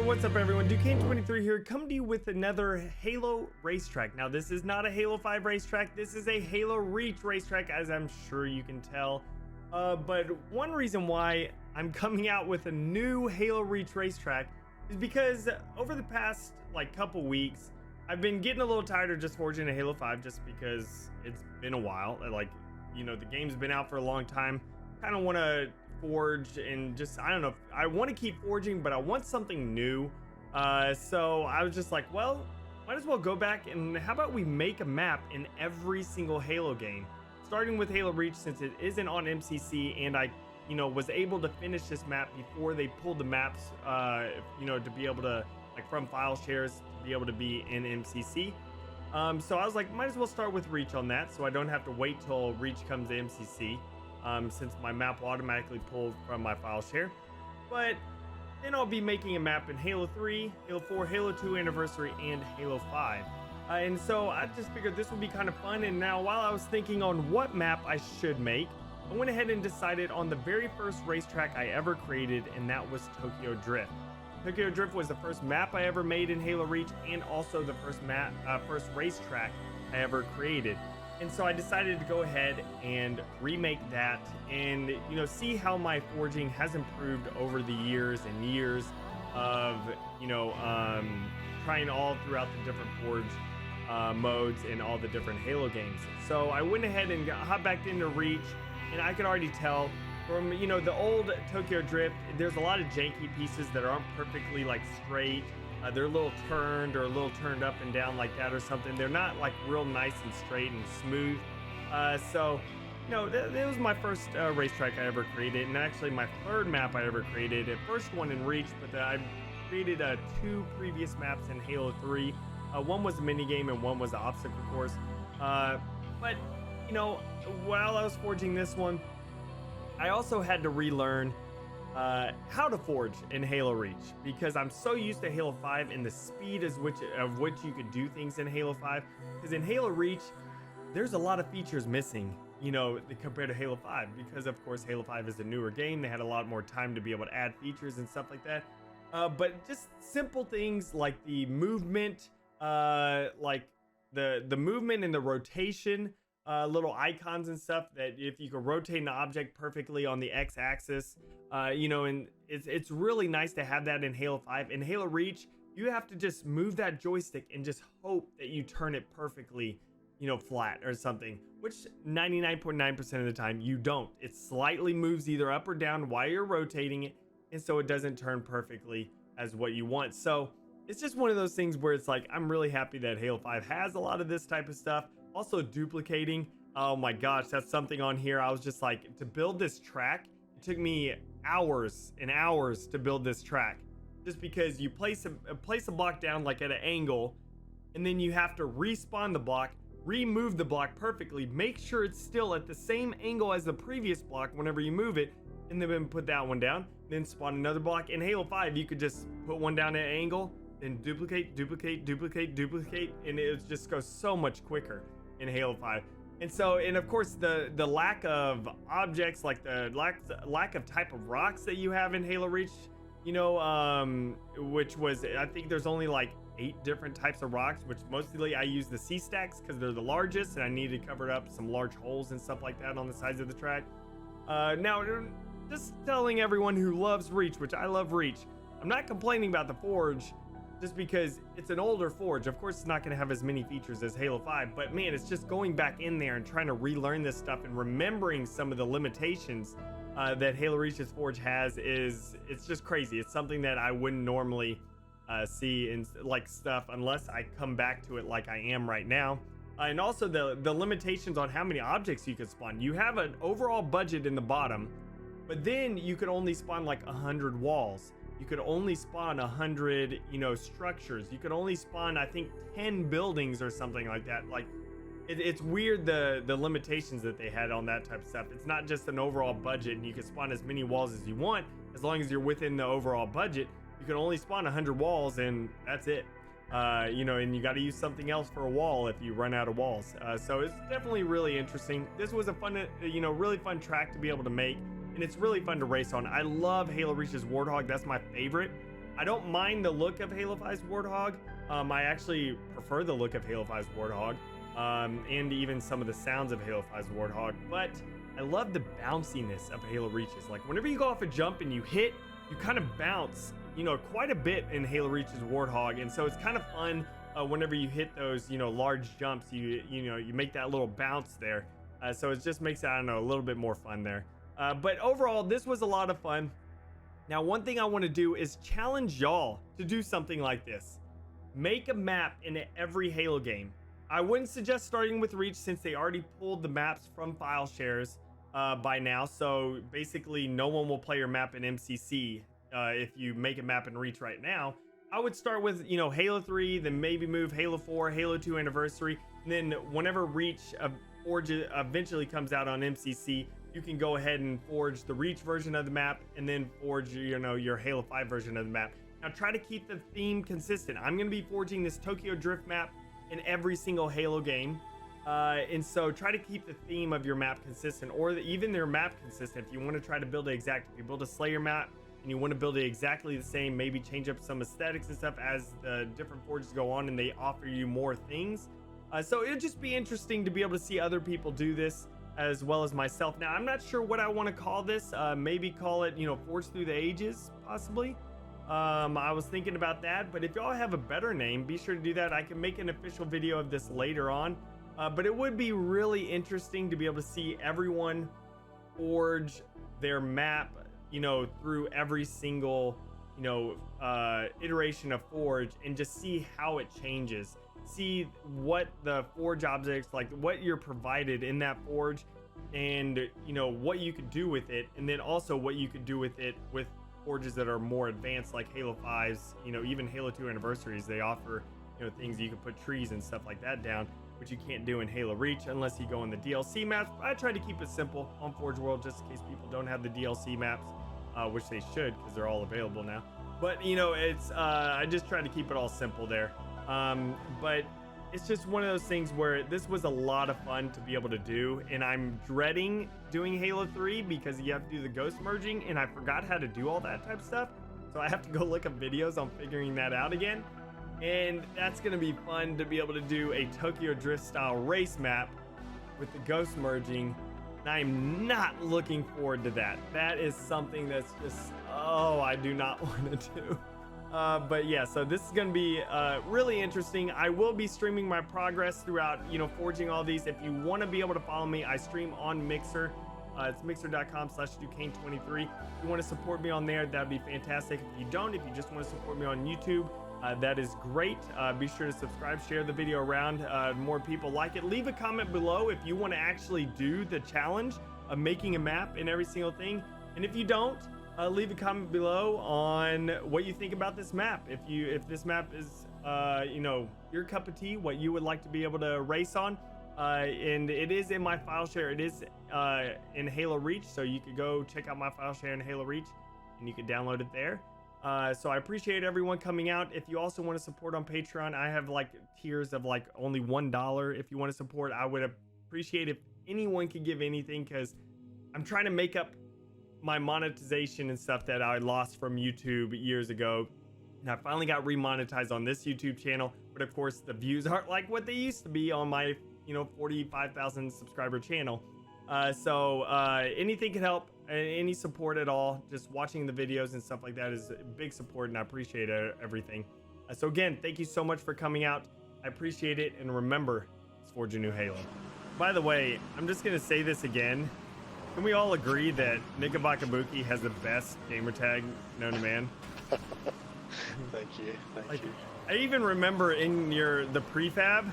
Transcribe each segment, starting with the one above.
what's up everyone? Duke23 here, coming to you with another Halo racetrack. Now this is not a Halo 5 racetrack, this is a Halo Reach racetrack, as I'm sure you can tell. But one reason why I'm coming out with a new Halo Reach racetrack is because over the past couple weeks, I've been getting a little tired of just forging a Halo 5 just because it's been a while. The game's been out for a long time. Kind of want to forge and just, I don't know, I want to keep forging, but I want something new. So I was just like, well, might as well go back and how about we make a map in every single Halo game, starting with Halo Reach, since it isn't on MCC, and I was able to finish this map before they pulled the maps, to be able to, from file shares, to be able to be in MCC. So I was like, might as well start with Reach on that, so I don't have to wait till Reach comes to MCC. Since my map will automatically pull from my file share. But then I'll be making a map in Halo 3, Halo 4, Halo 2 Anniversary, and Halo 5. And so I just figured this would be kind of fun. And now while I was thinking on what map I should make, I went ahead and decided on the very first racetrack I ever created, and that was Tokyo Drift. Tokyo Drift was the first map I ever made in Halo Reach, and also the first racetrack I ever created. And so I decided to go ahead and remake that and, see how my forging has improved over the years and years of, trying all throughout the different forge modes in all the different Halo games. So I went ahead and hopped back into Reach, and I could already tell from, the old Tokyo Drift, there's a lot of janky pieces that aren't perfectly straight. They're a little turned or a little turned up and down like that or something. They're not real nice and straight and smooth. So that was my first racetrack I ever created, and actually my third map I ever created. The first one in Reach, but I created two previous maps in Halo 3. One was a mini game and one was the obstacle course. But while I was forging this one, I also had to relearn how to forge in Halo Reach, because I'm so used to Halo 5 and the speed of which you could do things in Halo 5. Because in Halo Reach, there's a lot of features missing, compared to Halo 5, because of course Halo 5 is a newer game. They had a lot more time to be able to add features and stuff like that. But just simple things like the movement, the movement and the rotation. Little icons and stuff that if you could rotate an object perfectly on the x-axis, and it's really nice to have that in Halo 5. In Halo Reach, you have to just move that joystick and just hope that you turn it perfectly, flat or something, which 99.9% of the time you don't. It slightly moves either up or down while you're rotating it, and so it doesn't turn perfectly as what you want. So it's just one of those things where it's I'm really happy that Halo 5 has a lot of this type of stuff. Also duplicating, oh my gosh, that's something on here. I was just to build this track, it took me hours and hours to build this track, just because you place a block down at an angle, and then you have to respawn the block, remove the block perfectly, make sure it's still at the same angle as the previous block whenever you move it, and then put that one down, then spawn another block. In Halo 5, you could just put one down at an angle, then duplicate, and it just goes so much quicker in Halo 5. And so, and of course the lack of objects, the lack of type of rocks that you have in Halo Reach, which was, I think there's only 8 different types of rocks, which mostly I use the C stacks because they're the largest, and I need to cover up some large holes and stuff like that on the sides of the track. Now, just telling everyone who loves Reach, which I love Reach, I'm not complaining about the forge, just because it's an older forge. Of course, it's not going to have as many features as Halo 5, but man, it's just going back in there and trying to relearn this stuff and remembering some of the limitations that Halo Reach's forge has. It's just crazy. It's something that I wouldn't normally see in stuff unless I come back to it like I am right now. And also the limitations on how many objects you could spawn. You have an overall budget in the bottom, but then you could only spawn 100 walls. You could only spawn 100, structures. You could only spawn, I think, 10 buildings or something like that. It's weird the limitations that they had on that type of stuff. It's not just an overall budget, and you can spawn as many walls as you want as long as you're within the overall budget. You can only spawn 100 walls, and that's it. And you got to use something else for a wall if you run out of walls. So it's definitely really interesting. This was a fun, really fun track to be able to make. And it's really fun to race on. I love Halo Reach's Warthog. That's my favorite. I don't mind the look of Halo 5's Warthog. I actually prefer the look of Halo 5's Warthog, and even some of the sounds of Halo 5's Warthog. But I love the bounciness of Halo Reach's. Like whenever you go off a jump and you hit, you kind of bounce, you know, quite a bit in Halo Reach's Warthog, and so it's kind of fun whenever you hit those, you know, large jumps. You make that little bounce there. So it just makes it, I don't know, a little bit more fun there. But overall, this was a lot of fun. Now, one thing I want to do is challenge y'all to do something like this. Make a map in every Halo game. I wouldn't suggest starting with Reach since they already pulled the maps from file shares by now. So basically, no one will play your map in MCC if you make a map in Reach right now. I would start with, you know, Halo 3, then maybe move Halo 4, Halo 2 Anniversary. And then whenever Reach Forge eventually comes out on MCC, you can go ahead and forge the Reach version of the map and then forge, you know, your Halo 5 version of the map. Now try to keep the theme consistent. I'm going to be forging this Tokyo Drift map in every single Halo game. And so try to keep the theme of your map consistent, or even their map consistent. If you want to try to build it exact, if you build a Slayer map and you want to build it exactly the same, maybe change up some aesthetics and stuff as the different forges go on and they offer you more things. So it'll just be interesting to be able to see other people do this as well as myself. Now, I'm not sure what I want to call this. Maybe call it, you know, Forge Through the Ages, possibly. I was thinking about that, but if y'all have a better name, be sure to do that. I can make an official video of this later on. But it would be really interesting to be able to see everyone forge their map, you know, through every single, you know, iteration of Forge, and just see how it changes. See what the forge objects, like what you're provided in that forge, and you know what you could do with it, and then also what you could do with it with forges that are more advanced, like Halo 5's, you know, even Halo 2 Anniversaries. They offer, you know, things you can put trees and stuff like that down, which you can't do in Halo Reach unless you go in the DLC maps. I try to keep it simple on Forge World just in case people don't have the DLC maps, which they should because they're all available now. But you know, it's I just try to keep it all simple there. But it's just one of those things where this was a lot of fun to be able to do, and I'm dreading doing Halo 3 because you have to do the ghost merging, and I forgot how to do all that type of stuff, so I have to go look up videos on figuring that out again. And that's going to be fun to be able to do a Tokyo Drift style race map with the ghost merging, and I'm not looking forward to that. That is something that's just, oh, I do not want to do. But yeah, so this is going to be really interesting. I will be streaming my progress throughout, you know, forging all these. If you want to be able to follow me, I stream on Mixer. It's mixer.com/Duquesne23. If you want to support me on there, that'd be fantastic. If you don't, if you just want to support me on YouTube, that is great. Be sure to subscribe, share the video around. More people like it. Leave a comment below if you want to actually do the challenge of making a map in every single thing. And if you don't, leave a comment below on what you think about this map. If this map is you know, your cup of tea, what you would like to be able to race on. And it is in my file share. It is in Halo Reach, so you could go check out my file share in Halo Reach and you could download it there. So I appreciate everyone coming out. If you also want to support on Patreon, I have like tiers of like only $1. If you want to support, I would appreciate if anyone could give anything, because I'm trying to make up my monetization and stuff that I lost from YouTube years ago. And I finally got remonetized on this YouTube channel, but of course the views aren't like what they used to be on my, you know, 45,000 subscriber channel. So anything can help, any support at all, just watching the videos and stuff like that is a big support, and I appreciate everything. So again, thank you so much for coming out. I appreciate it, and remember, let's forge a new Halo. By the way, I'm just gonna say this again. Can we all agree that Nikabakabuki has the best gamertag known to man? Thank you. Thank you. I even remember in the prefab.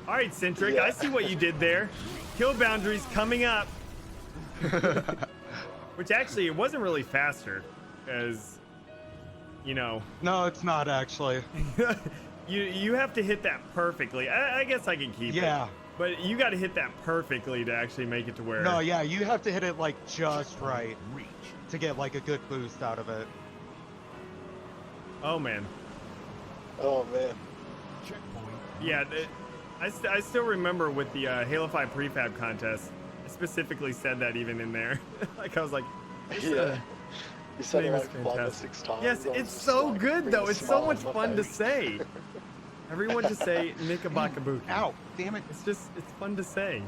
All right, Centric, yeah. I see what you did there. Kill boundaries coming up. Which actually, it wasn't really faster, because, you know. No, it's not actually. you have to hit that perfectly. I guess I can keep it. Yeah. But you got to hit that perfectly to actually make it to where. No, yeah, you have to hit it like just right to get like a good boost out of it. Oh man. Oh man. Checkpoint. Yeah, I still remember with the Halo 5 prefab contest. I specifically said that even in there. Like I was like, yeah. You said it name is like 5 or fantastic. 6 times. Yes, I was it's just so like, good bring though. a It's so smile much on my fun to face. say. Everyone just say Nikabakabuki. Ow, damn it. It's fun to say.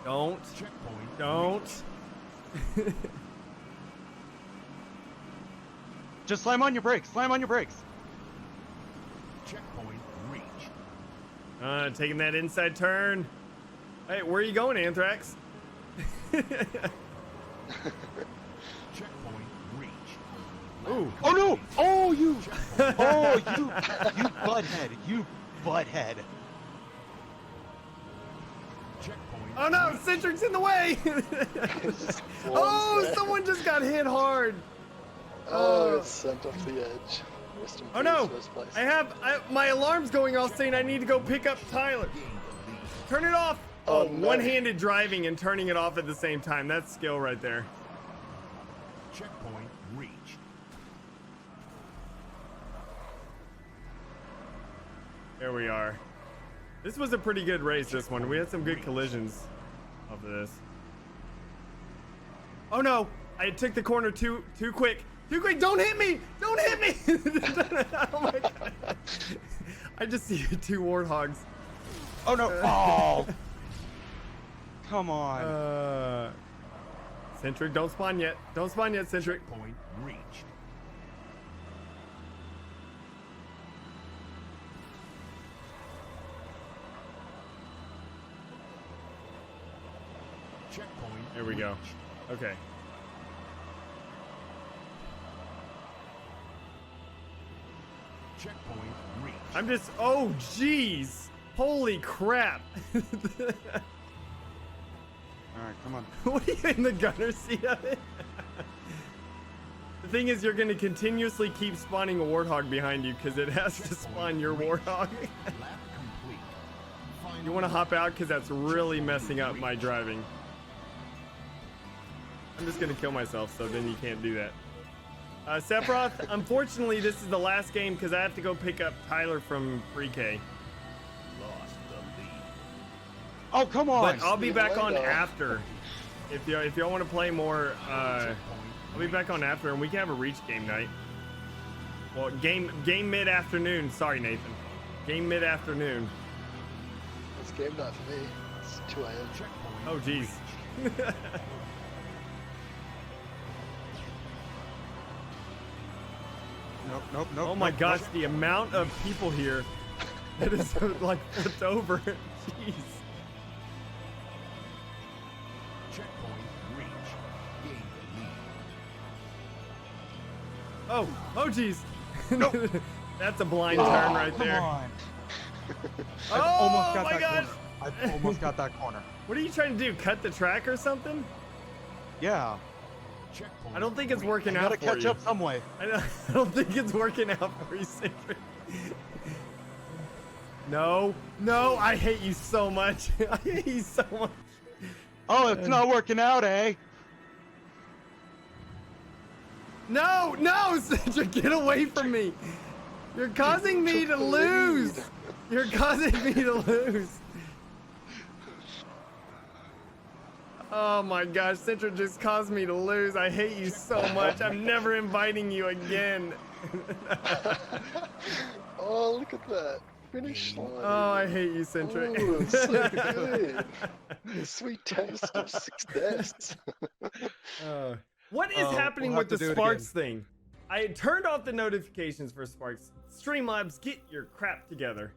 Don't. Don't. Just slam on your brakes. Slam on your brakes. Checkpoint reached. Taking that inside turn. Hey, where are you going, Anthrax? Checkpoint reached. Ooh. Oh no! Oh you! Oh you! You butthead! You butthead! Checkpoint. Oh no, Citric's in the way! Oh, someone just got hit hard. Oh, it's sent off the edge. Rest in Oh peace, no! first place. My alarm's going off saying I need to go pick up Tyler. Turn it off. Oh, Oh, no. one-handed driving and turning it off at the same time. That's skill right there. Checkpoint reached. There we are. This was a pretty good race, this one. We had some good collisions of this. Oh no! I took the corner too quick. Too quick! Don't hit me! Don't hit me! Oh my god. I just see 2 warthogs. Oh no! Oh! Come on. Centric, don't spawn yet. Don't spawn yet, Centric. Checkpoint reached. Checkpoint. There we go. reached. Okay. Checkpoint reached. I'm just. Oh, jeez. Holy crap. Alright, come on. What are you in the gunner seat of it? The thing is, you're going to continuously keep spawning a warthog behind you because it has to spawn your warthog. Lap complete. You want to hop out because that's really messing up my driving. I'm just going to kill myself, so then you can't do that. Sephiroth, unfortunately, this is the last game because I have to go pick up Tyler from pre-K. Lost the lead. Oh, come on! But I'll be back on Speed after. If y'all want to play more, I'll be back on after, and we can have a reach game night. Well, game mid-afternoon. Sorry, Nathan. Game mid-afternoon. It's game night for me. It's 2 a.m. Checkpoint. Oh, jeez. Nope, nope, nope. Oh my nope, gosh, nope. the amount of people here that is like flipped over. Jeez. Checkpoint reached. Gain the lead. Oh jeez. Nope. That's a blind turn right Come there. on. Oh Almost got my that gosh. corner. I almost got that corner. What are you trying to do? Cut the track or something? Yeah. Checkpoint. I don't think it's working I out gotta for catch you. up some way. I don't think it's working out for you, Citrix. No, I hate you so much. I hate you so much. Oh, it's not working out, eh? No, Citrix, get away from me. You're causing me to lose. You're causing me to lose. Oh my gosh, Citrix just caused me to lose. I hate you so much. I'm never inviting you again. Oh, look at that. Finish line. Oh, I hate you, Citrix. Oh, it's so good. The sweet taste of success. What is happening we'll with have the to do it Sparks thing? I turned off the notifications for Sparks. Streamlabs, get your crap together.